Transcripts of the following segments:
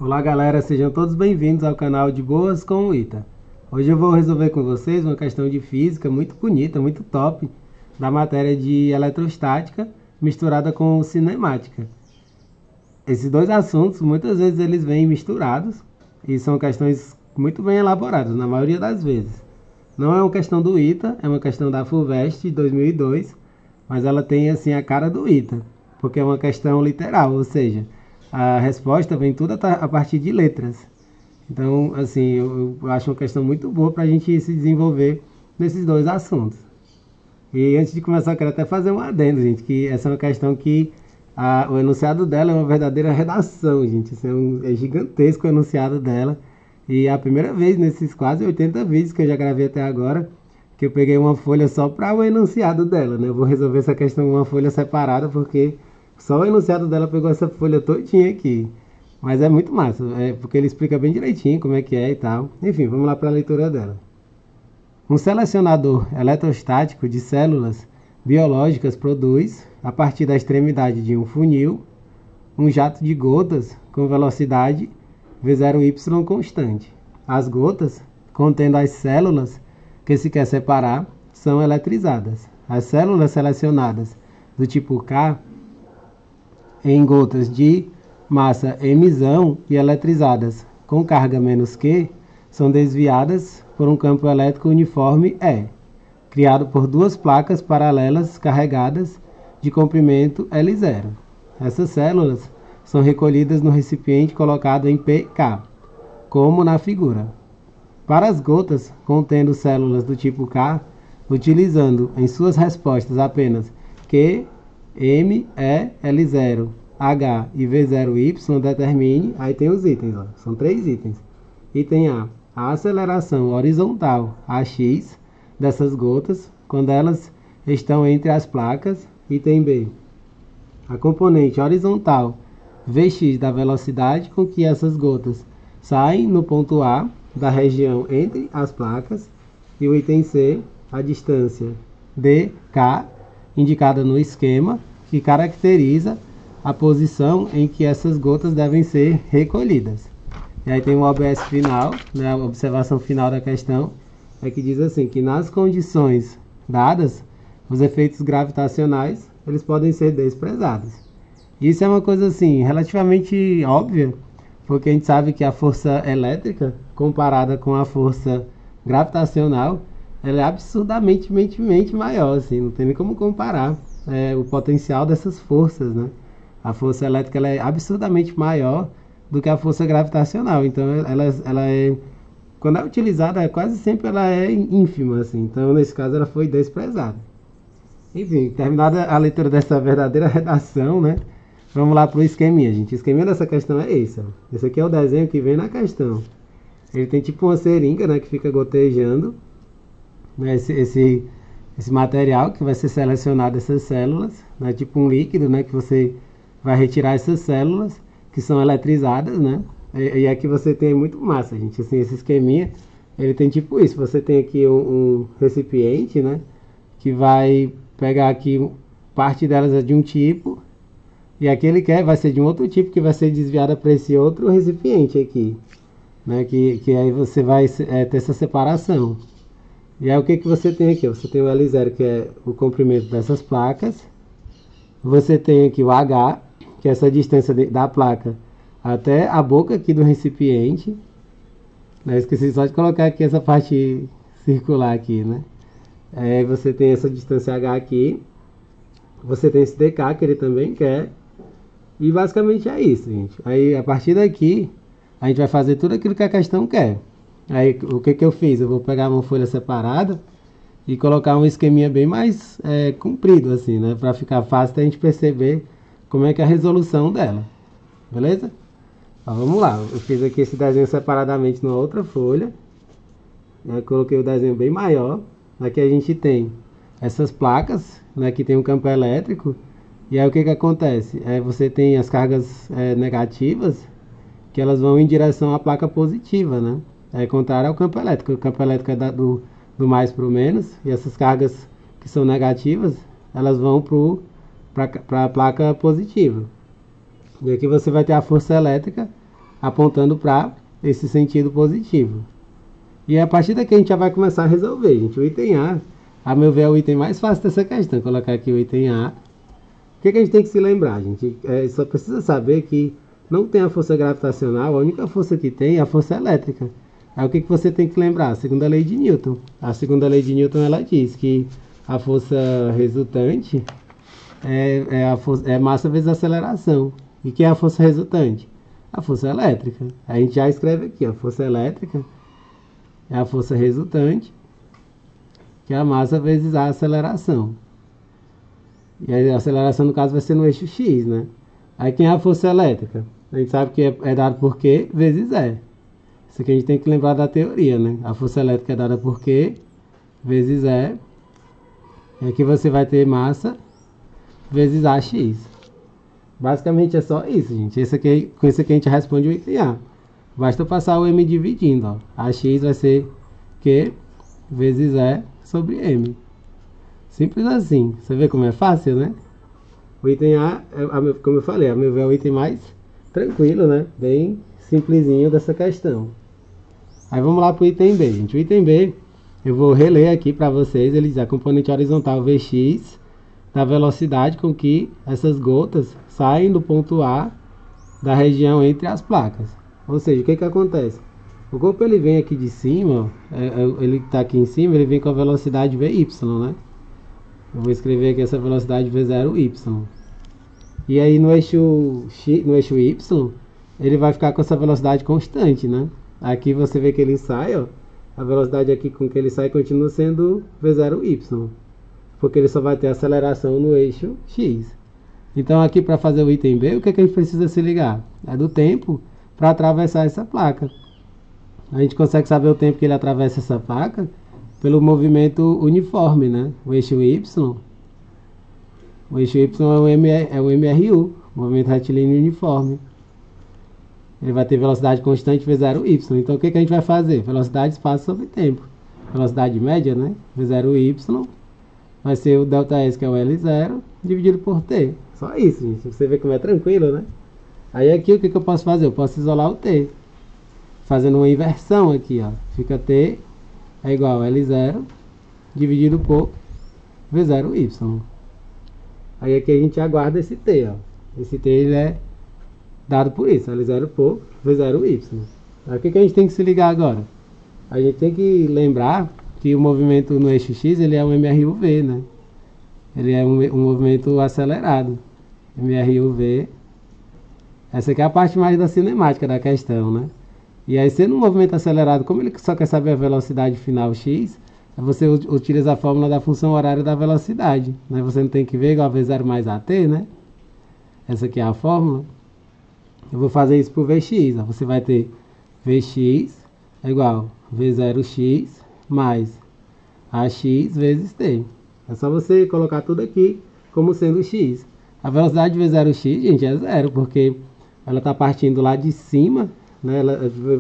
Olá galera, sejam todos bem-vindos ao canal de Boas com o Ita. Hoje eu vou resolver com vocês uma questão de física muito bonita, muito top, da matéria de eletrostática misturada com cinemática. Esses dois assuntos, muitas vezes eles vêm misturados e são questões muito bem elaboradas, na maioria das vezes. Não é uma questão do Ita, é uma questão da FUVEST de 2002, mas ela tem assim a cara do Ita, porque é uma questão literal, ou seja, a resposta vem tudo a partir de letras. Então, assim, eu acho uma questão muito boa para a gente se desenvolver nesses dois assuntos. E antes de começar, eu quero até fazer um adendo, gente, que essa é uma questão que o enunciado dela é uma verdadeira redação, gente. Isso é gigantesco o enunciado dela. E é a primeira vez nesses quase 80 vídeos que eu já gravei até agora que eu peguei uma folha só para o enunciado dela, né? Eu vou resolver essa questão em uma folha separada porque só o enunciado dela pegou essa folha todinha aqui. Mas é muito massa, porque ele explica bem direitinho como é que é e tal. Enfim, vamos lá para a leitura dela. Um selecionador eletrostático de células biológicas produz, a partir da extremidade de um funil, um jato de gotas com velocidade V0y constante. As gotas, contendo as células que se quer separar, são eletrizadas. As células selecionadas do tipo K em gotas de massa emisão e eletrizadas com carga menos Q são desviadas por um campo elétrico uniforme E, criado por duas placas paralelas carregadas de comprimento L0. Essas células são recolhidas no recipiente colocado em PK, como na figura. Para as gotas contendo células do tipo K, utilizando em suas respostas apenas Q, M, E, L0, H e V0Y, determine, aí tem os itens, ó, são 3 itens. Item a aceleração horizontal AX dessas gotas, quando elas estão entre as placas. Item B, a componente horizontal Vx da velocidade com que essas gotas saem no ponto A da região entre as placas. E o item C, a distância dk, indicada no esquema, que caracteriza a posição em que essas gotas devem ser recolhidas. E aí tem o OBS final, né, a observação final da questão, é que diz assim, que nas condições dadas, os efeitos gravitacionais, eles podem ser desprezados. Isso é uma coisa assim, relativamente óbvia, porque a gente sabe que a força elétrica, comparada com a força gravitacional, ela é absurdamente maior, assim, não tem nem como comparar o potencial dessas forças, né? A força elétrica ela é absurdamente maior do que a força gravitacional, então ela é, quando é utilizada, quase sempre ela é ínfima, assim, então nesse caso ela foi desprezada. Enfim, terminada a leitura dessa verdadeira redação, né? Vamos lá para o esqueminha, gente. O esqueminha dessa questão é esse, ó. Esse aqui é o desenho que vem na questão. Ele tem tipo uma seringa, né, que fica gotejando, né, esse material que vai ser selecionado essas células, né, tipo um líquido, né, que você vai retirar essas células que são eletrizadas, né? E aqui você tem muito massa, gente. Assim, esse esqueminha, ele tem tipo isso. Você tem aqui um recipiente, né, que vai pegar aqui parte delas é de um tipo e aquele que vai ser de um outro tipo que vai ser desviada para esse outro recipiente aqui, né? Que aí você vai ter essa separação. E aí o que você tem aqui? Você tem o L0, que é o comprimento dessas placas. Você tem aqui o H, que é essa distância da placa até a boca aqui do recipiente. Eu esqueci só de colocar aqui essa parte circular aqui, né? Aí você tem essa distância H aqui. Você tem esse DK que ele também quer. E basicamente é isso, gente. Aí a partir daqui, a gente vai fazer tudo aquilo que a questão quer. Aí o que eu fiz? Eu vou pegar uma folha separada e colocar um esqueminha bem mais comprido, assim, né? Para ficar fácil da gente perceber como é que é a resolução dela. Beleza? Então, vamos lá. Eu fiz aqui esse desenho separadamente numa outra folha. Eu coloquei o desenho bem maior. Aqui a gente tem essas placas, né? Que tem um campo elétrico. E aí o que acontece? Você tem as cargas negativas, que elas vão em direção à placa positiva, né? É contrário ao campo elétrico. O campo elétrico é do mais para o menos. E essas cargas que são negativas, elas vão para a placa positiva. E aqui você vai ter a força elétrica apontando para esse sentido positivo. E a partir daqui a gente já vai começar a resolver, gente. O item A meu ver, é o item mais fácil dessa questão. Vou colocar aqui o item A. O que a gente tem que se lembrar, gente? Só precisa saber que não tem a força gravitacional, a única força que tem é a força elétrica. Aí o que você tem que lembrar? A segunda lei de Newton. A segunda lei de Newton, ela diz que a força resultante é massa vezes aceleração. E que é a força resultante? A força elétrica. A gente já escreve aqui, a força elétrica é a força resultante, que é a massa vezes a aceleração. E a aceleração, no caso, vai ser no eixo X, né? Aí quem é a força elétrica? A gente sabe que é dado por Q vezes E. Isso aqui a gente tem que lembrar da teoria, né? A força elétrica é dada por Q vezes E. E aqui você vai ter massa vezes AX. Basicamente é só isso, gente. Com isso aqui a gente responde o item A. Basta passar o M dividindo, ó. AX vai ser Q vezes E sobre M. Simples assim. Você vê como é fácil, né? O item A, como eu falei, a meu ver é o item mais tranquilo, né? Bem simplesinho dessa questão. Aí vamos lá para o item B, gente. O item B, eu vou reler aqui para vocês. Ele diz: a componente horizontal Vx da velocidade com que essas gotas saem do ponto A da região entre as placas. Ou seja, o que acontece? O corpo ele vem aqui de cima, ó, ele está aqui em cima, ele vem com a velocidade Vy, né? Eu vou escrever aqui essa velocidade V0y. E aí no eixo Y, ele vai ficar com essa velocidade constante, né? Aqui você vê que ele sai, ó. A velocidade aqui com que ele sai continua sendo V0y. Porque ele só vai ter aceleração no eixo X. Então aqui para fazer o item B, o que a gente precisa se ligar? É do tempo para atravessar essa placa. A gente consegue saber o tempo que ele atravessa essa placa pelo movimento uniforme, né? O eixo Y é o MRU, movimento retilíneo uniforme. Ele vai ter velocidade constante V0y. Então o que a gente vai fazer? Velocidade, espaço sobre tempo. Velocidade média, né? V0y vai ser o ΔS, que é o L0, dividido por T. Só isso, gente. Você vê como é tranquilo, né? Aí aqui o que eu posso fazer? Eu posso isolar o T. Fazendo uma inversão aqui, ó. Fica T é igual a L0 dividido por V0y. Aí aqui a gente aguarda esse T, ó. Esse T ele é dado por isso, L0 por V0y. Aí o que a gente tem que se ligar agora? A gente tem que lembrar que o movimento no eixo X ele é um MRUV, né? Ele é um movimento acelerado. MRUV. Essa aqui é a parte mais da cinemática da questão, né? E aí, sendo um movimento acelerado, como ele só quer saber a velocidade final x, você utiliza a fórmula da função horária da velocidade, né? Você não tem que ver igual a V0 mais AT, né? Essa aqui é a fórmula. Eu vou fazer isso por Vx. Ó. Você vai ter Vx é igual a V0x mais AX vezes T. É só você colocar tudo aqui como sendo x. A velocidade de V0x, gente, é zero, porque ela está partindo lá de cima, né?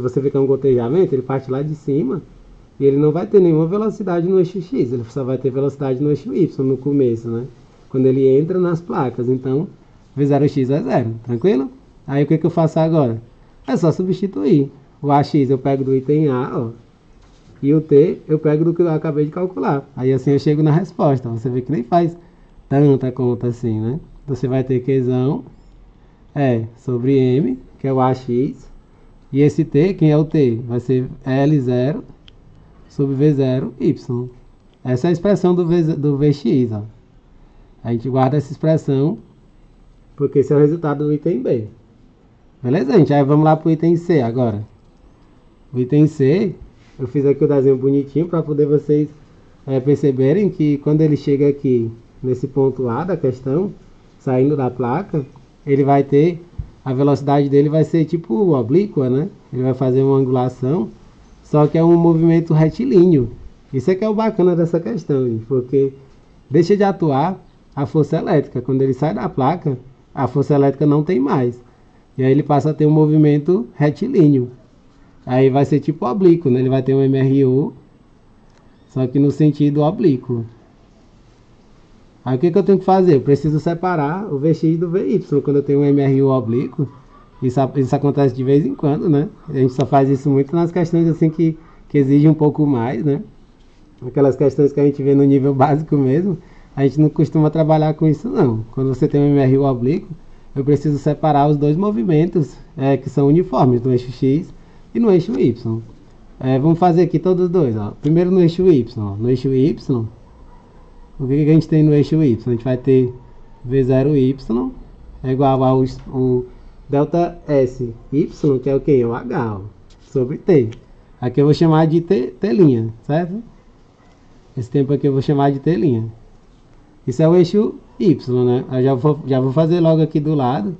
Você vê que é um gotejamento, ele parte lá de cima e ele não vai ter nenhuma velocidade no eixo x, ele só vai ter velocidade no eixo y no começo, né? Quando ele entra nas placas. Então V0x é zero, tranquilo? Aí o que eu faço agora? É só substituir. O AX eu pego do item A, ó, e o T eu pego do que eu acabei de calcular. Aí assim eu chego na resposta. Você vê que nem faz tanta conta assim, né? Você vai ter Qzão sobre M, que é o AX. E esse T, quem é o T? Vai ser L0 sobre V0y. Essa é a expressão do Vx, ó. A gente guarda essa expressão, porque esse é o resultado do item B. Beleza, gente? Aí vamos lá para o item C agora. O item C, eu fiz aqui o desenho bonitinho para poder vocês perceberem que quando ele chega aqui nesse ponto A da questão, saindo da placa, ele vai ter, a velocidade dele vai ser tipo oblíqua, né? Ele vai fazer uma angulação, só que é um movimento retilíneo. Isso é que é o bacana dessa questão, gente, porque deixa de atuar a força elétrica. Quando ele sai da placa, a força elétrica não tem mais. E aí ele passa a ter um movimento retilíneo. Aí vai ser tipo oblíquo, né? Ele vai ter um MRU, só que no sentido oblíquo. Aí o que eu tenho que fazer? Eu preciso separar o Vx do Vy. Quando eu tenho um MRU oblíquo, Isso acontece de vez em quando, né? A gente só faz isso muito nas questões assim que exigem um pouco mais, né? Aquelas questões que a gente vê no nível básico mesmo, a gente não costuma trabalhar com isso não. Quando você tem um MRU oblíquo, eu preciso separar os dois movimentos que são uniformes, no eixo X e no eixo Y. Vamos fazer aqui todos os dois. Ó. Primeiro no eixo Y. Ó. No eixo Y, o que a gente tem no eixo Y? A gente vai ter V0Y é igual ao delta SY, que é o que? O H, ó, sobre T. Aqui eu vou chamar de T', certo? Esse tempo aqui eu vou chamar de T'. Isso é o eixo Y, né? Eu já vou fazer logo aqui do lado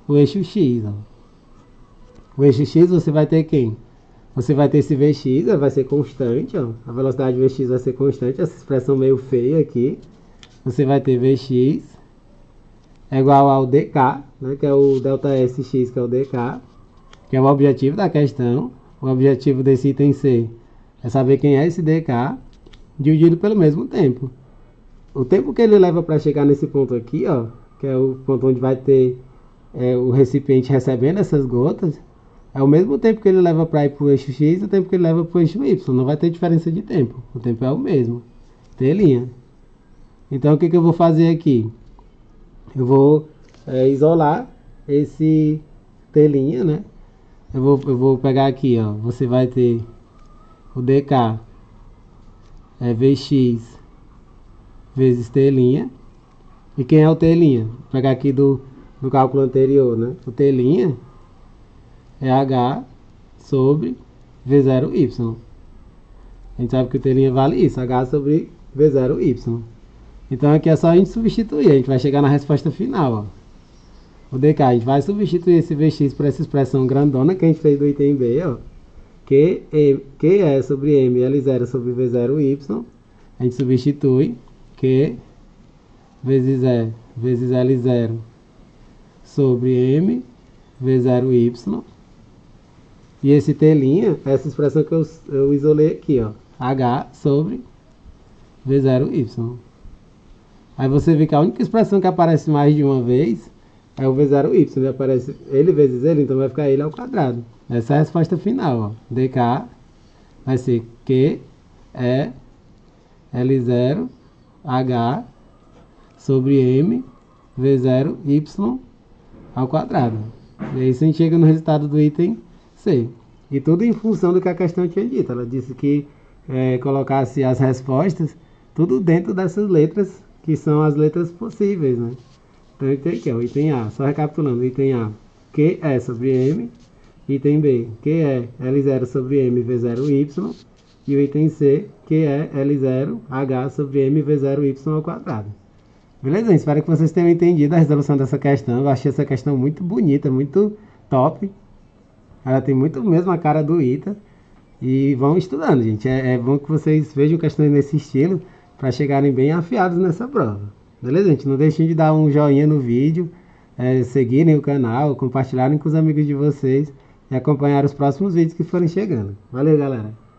o eixo X. Ó. O eixo X você vai ter quem? Você vai ter esse Vx, vai ser constante, ó. A velocidade Vx vai ser constante, essa expressão meio feia aqui. Você vai ter Vx é igual ao dk, né, que é o delta Sx, que é o dk, que é o objetivo da questão. O objetivo desse item C é saber quem é esse dk, dividido pelo mesmo tempo. O tempo que ele leva para chegar nesse ponto aqui, ó, que é o ponto onde vai ter o recipiente recebendo essas gotas, é o mesmo tempo que ele leva para ir para o eixo X e o tempo que ele leva para o eixo Y. Não vai ter diferença de tempo. O tempo é o mesmo. T'. Então, o que eu vou fazer aqui? Eu vou isolar esse T', né? Eu vou pegar aqui, ó. Você vai ter o dk Vx vezes T'. E quem é o T'? Vou pegar aqui do cálculo anterior, né? O T' é H sobre V0Y. A gente sabe que o T' vale isso, H sobre V0Y. Então aqui é só a gente substituir, a gente vai chegar na resposta final, ó. O dk, a gente vai substituir esse Vx por essa expressão grandona que a gente fez do item B, ó. Que é sobre M, L0 sobre V0Y. A gente substitui Q vezes E vezes L0 sobre M V0Y. E esse T', essa expressão que eu isolei aqui, ó. H sobre V0Y. Aí você vê que a única expressão que aparece mais de uma vez é o V0Y. Ele aparece ele vezes ele, então vai ficar ele ao quadrado. Essa é a resposta final, ó. dk vai ser Q, E, L0, H sobre M, V0Y ao quadrado. E aí você chega no resultado do item C. E tudo em função do que a questão tinha dito. Ela disse que colocasse as respostas tudo dentro dessas letras, que são as letras possíveis, né? Então tem aqui, ó, o item A, só recapitulando, o item A, Q é sobre M, item B, Q é L0 sobre M V0Y, e o item C, Q é L0 H sobre M V0Y ao quadrado. Beleza, gente? Espero que vocês tenham entendido a resolução dessa questão. Eu achei essa questão muito bonita, muito top. Ela tem muito mesmo a cara do ITA. E vão estudando, gente. É bom que vocês vejam questões nesse estilo para chegarem bem afiados nessa prova. Beleza, gente? Não deixem de dar um joinha no vídeo, seguirem o canal, compartilharem com os amigos de vocês e acompanhar os próximos vídeos que forem chegando. Valeu, galera!